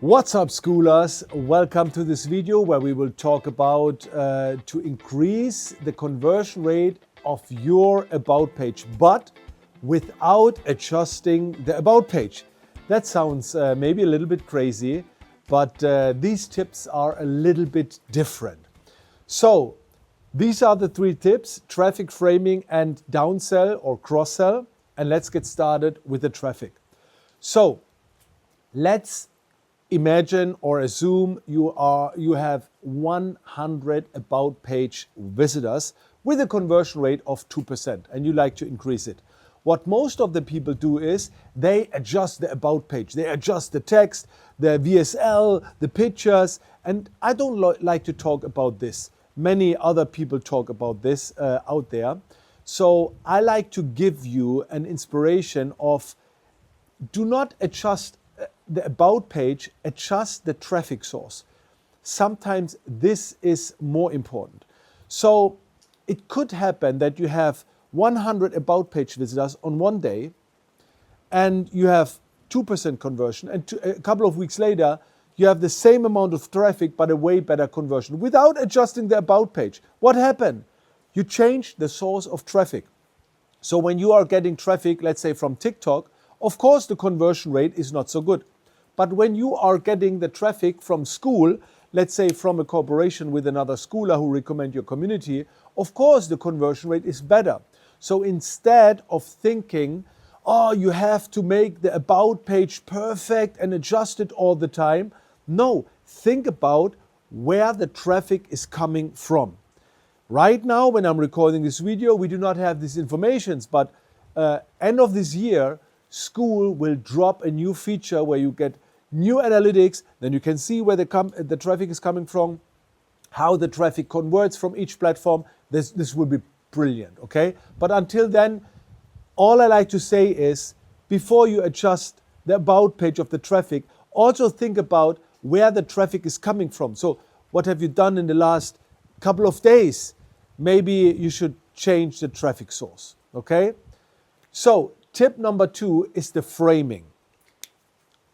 What's up, schoolers? Welcome to this video where we will talk about to increase the conversion rate of your about page, but without adjusting the about page. That sounds maybe a little bit crazy, but these tips are a little bit different. So these are the three tips: traffic, framing, and downsell or cross-sell. And let's get started with the traffic. So let's imagine or assume you have 100 about page visitors with a conversion rate of 2% and you like to increase it. What most of the people do is they adjust the about page, they adjust the text, the VSL, the pictures, and I don't like to talk about this. Many other people talk about this out there. So I like to give you an inspiration of do not adjust the about page, adjust the traffic source. Sometimes this is more important. So it could happen that you have 100 about page visitors on one day and you have 2% conversion, and a couple of weeks later you have the same amount of traffic but a way better conversion without adjusting the about page. What happened? You changed the source of traffic. So when you are getting traffic, let's say from TikTok, of course the conversion rate is not so good. But when you are getting the traffic from Skool, let's say from a cooperation with another schooler who recommend your community, of course the conversion rate is better. So instead of thinking, oh, you have to make the about page perfect and adjust it all the time, no, think about where the traffic is coming from. Right now, when I'm recording this video, we do not have these informations, but end of this year, Skool will drop a new feature where you get new analytics, then you can see where the traffic is coming from, how the traffic converts from each platform. This will be brilliant, okay? But until then, all I like to say is, before you adjust the about page of the traffic, also think about where the traffic is coming from. So what have you done in the last couple of days? Maybe you should change the traffic source, okay? So tip number 2 is the framing.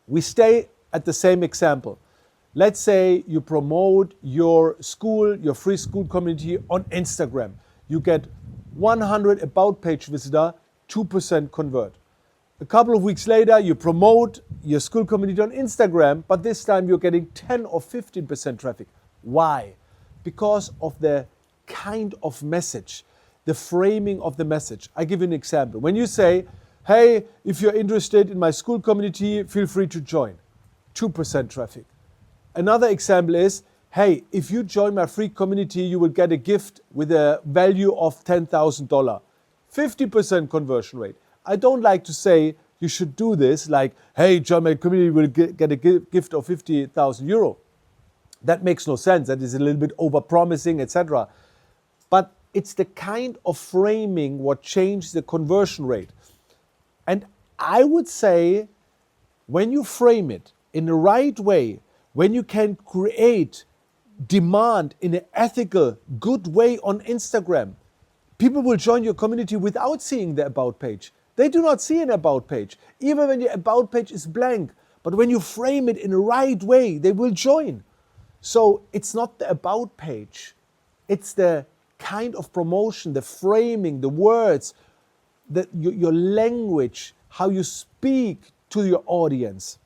We stay at the same example. Let's say you promote your school, your free school community on Instagram. You get 100 about page visitor, 2% convert. A couple of weeks later, you promote your school community on Instagram, but this time you're getting 10 or 15% traffic. Why? Because of the kind of message, the framing of the message. I give you an example. When you say, hey, if you're interested in my school community, feel free to join. 2% traffic. Another example is, hey, if you join my free community, you will get a gift with a value of $10,000. 50% conversion rate. I don't like to say you should do this like, hey, join my community, you will get a gift of 50,000 euro. That makes no sense. That is a little bit over-promising, etc. But it's the kind of framing what changes the conversion rate. And I would say when you frame it in the right way, when you can create demand in an ethical, good way on Instagram, people will join your community without seeing the about page. They do not see an about page, even when your about page is blank. But when you frame it in the right way, they will join. So it's not the about page. It's the kind of promotion, the framing, the words, your language, how you speak to your audience.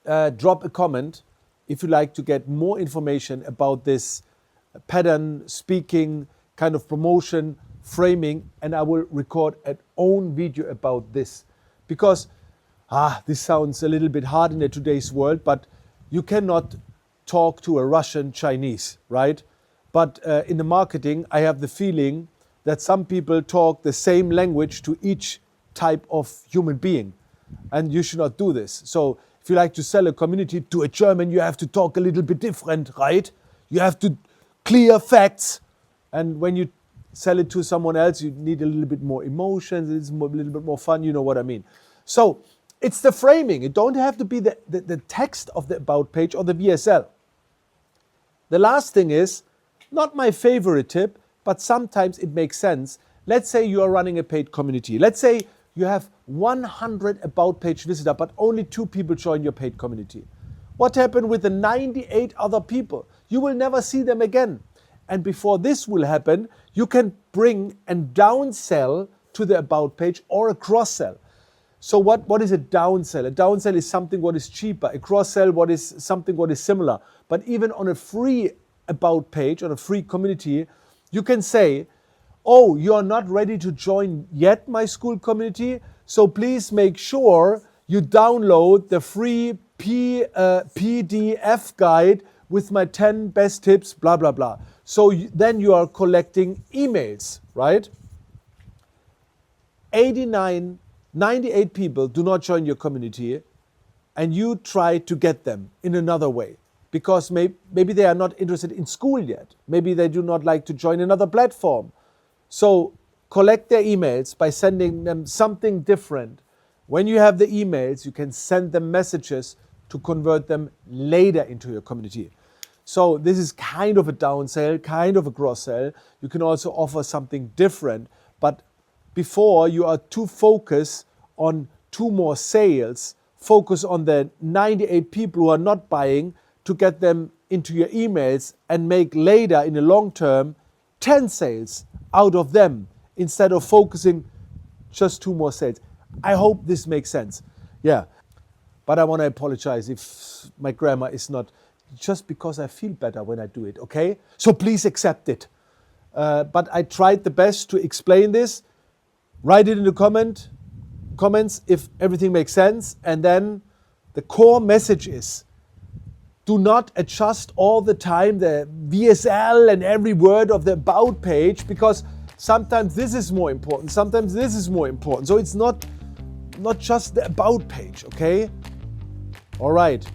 Drop a comment if you like to get more information about this pattern, speaking, kind of promotion, framing, and I will record an own video about this. Because this sounds a little bit hard in today's world, but you cannot talk to a Russian Chinese, right? But in the marketing, I have the feeling that some people talk the same language to each type of human being. And you should not do this. So if you like to sell a community to a German, you have to talk a little bit different, right? You have to clear facts. And when you sell it to someone else, you need a little bit more emotions, it's a little bit more fun, you know what I mean. So it's the framing. It don't have to be the text of the about page or the VSL. The last thing is, not my favorite tip, but sometimes it makes sense. Let's say you are running a paid community. Let's say you have 100 about page visitor, but only 2 people join your paid community. What happened with the 98 other people? You will never see them again. And before this will happen, you can bring and downsell to the about page or a cross-sell. So what is a downsell? A downsell is something what is cheaper. A cross-sell what is something what is similar. But even on a free about page, on a free community, you can say, oh, you are not ready to join yet my Skool community, so please make sure you download the free PDF guide with my 10 best tips, blah, blah, blah. So then you are collecting emails, right? 98 people do not join your community, and you try to get them in another way because maybe they are not interested in Skool yet. Maybe they do not like to join another platform. So collect their emails by sending them something different. When you have the emails, you can send them messages to convert them later into your community. So this is kind of a downsell, kind of a cross-sell. You can also offer something different, but before you are too focused on 2 more sales, focus on the 98 people who are not buying to get them into your emails and make later in the long term 10 sales out of them instead of focusing just 2 more sales. I hope this makes sense. Yeah, but I want to apologize if my grammar is not, just because I feel better when I do it, okay? So please accept it. But I tried the best to explain this. Write it in the comments if everything makes sense. And then the core message is, do not adjust all the time the VSL and every word of the about page, because sometimes this is more important, sometimes this is more important. So it's not just the about page, okay? All right,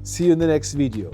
see you in the next video.